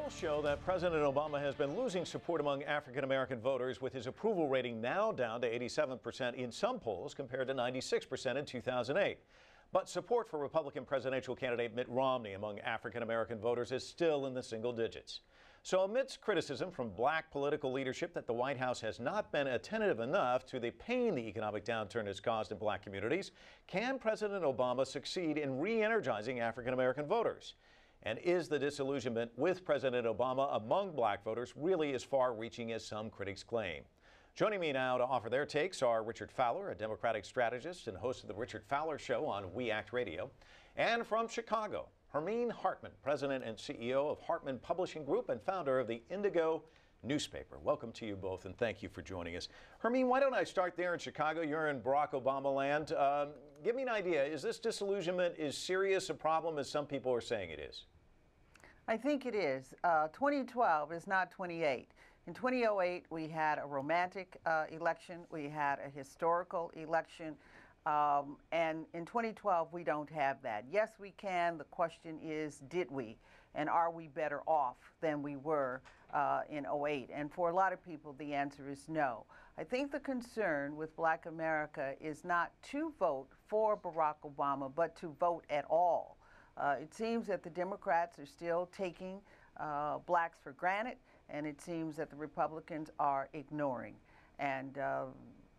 Polls show that President Obama has been losing support among African-American voters, with his approval rating now down to 87% in some polls compared to 96% in 2008. But support for Republican presidential candidate Mitt Romney among African-American voters is still in the single digits. So amidst criticism from black political leadership that the White House has not been attentive enough to the pain the economic downturn has caused in black communities, can President Obama succeed in re-energizing African-American voters? And is the disillusionment with President Obama among black voters really as far-reaching as some critics claim? Joining me now to offer their takes are Richard Fowler, a Democratic strategist and host of the Richard Fowler Show on We Act Radio, and from Chicago, Hermene Hartman, president and CEO of Hartman Publishing Group and founder of the Indigo newspaper. Welcome to you both, and thank you for joining us. Hermene, why don't I start there in Chicago? You're in Barack Obama land. Give me an idea. Is this disillusionment as serious a problem as some people are saying it is? I think it is. 2012 is not 28. In 2008, we had a romantic election. We had a historical election. And in 2012, we don't have that. Yes, we can. The question is, did we? And are we better off than we were in 08? And for a lot of people, the answer is no. I think the concern with Black America is not to vote for Barack Obama, but to vote at all. It seems that the Democrats are still taking blacks for granted, and it seems that the Republicans are ignoring. And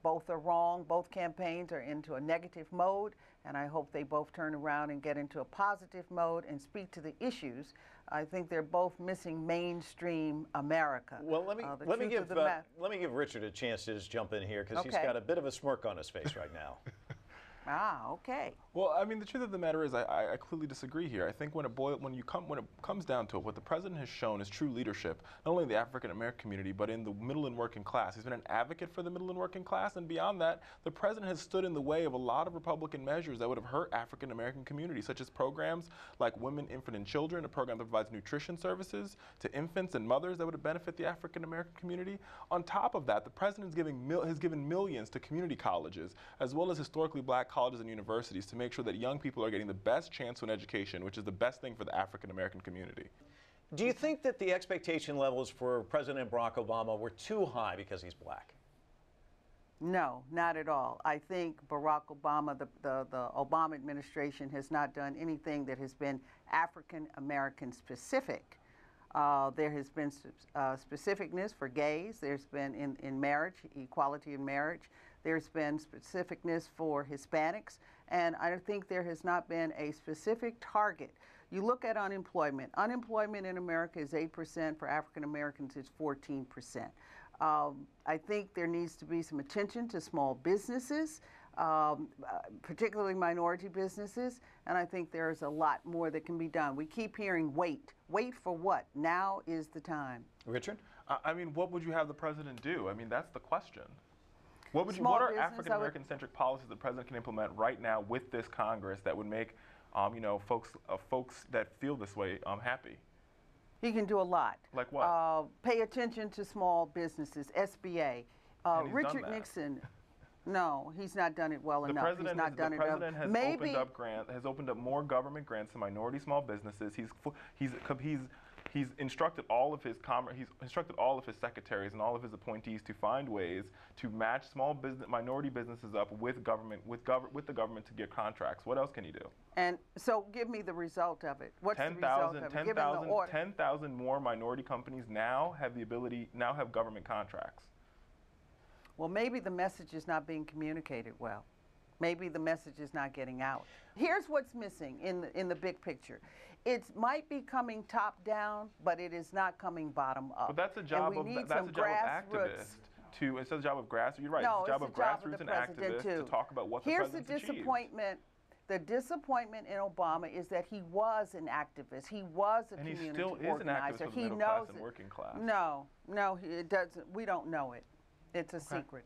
both are wrong. Both campaigns are into a negative mode, and I hope they both turn around and get into a positive mode and speak to the issues. I think they're both missing mainstream America. Well, let me give Richard a chance to just jump in here, because he's got a bit of a smirk on his face right now. Ah, okay. Well, I mean, the truth of the matter is I clearly disagree here. I think when it comes down to it, what the president has shown is true leadership, not only in the African-American community, but in the middle and working class. He's been an advocate for the middle and working class, and beyond that, the president has stood in the way of a lot of Republican measures that would have hurt African-American communities, such as programs like Women, Infant, and Children, a program that provides nutrition services to infants and mothers that would benefit the African-American community. On top of that, the president has given millions to community colleges, as well as historically black colleges and universities, to make sure that young people are getting the best chance to an education, which is the best thing for the African-American community. Do you think that the expectation levels for President Barack Obama were too high because he's black? No, not at all. I think Barack Obama, the Obama administration, has not done anything that has been African-American specific. There has been specificness for gays. There's been in marriage, equality in marriage. There's been specificness for Hispanics, and I think there has not been a specific target. You look at unemployment. Unemployment in America is 8%. For African Americans, it's 14%. I think there needs to be some attention to small businesses, particularly minority businesses, and I think there's a lot more that can be done. We keep hearing wait. Wait for what? Now is the time. Richard? I mean, what would you have the president do? I mean, that's the question. What are African-American-centric policies the president can implement right now with this Congress that would make, folks that feel this way happy? He can do a lot. Like what? Pay attention to small businesses, SBA. Richard Nixon, no, he's not done it well enough. The president has opened up more government grants to minority small businesses. He's instructed all of his secretaries and all of his appointees to find ways to match minority businesses up with the government to get contracts. What else can he do? And so, give me the result of it. What's the result of it? 10,000 more minority companies now have government contracts. Well, maybe the message is not being communicated well. Maybe the message is not getting out. Here's what's missing in the big picture. It might be coming top down, but it is not coming bottom up. But that's a job of activists. It's a job of grassroots. You're right. No, it's a job of grassroots and activists to talk about what the president's achieved. Here's the disappointment. The disappointment in Obama is that he was an activist. He was a community organizer. And he still is an activist for the middle class and working class. No, it doesn't. We don't know it. It's a secret.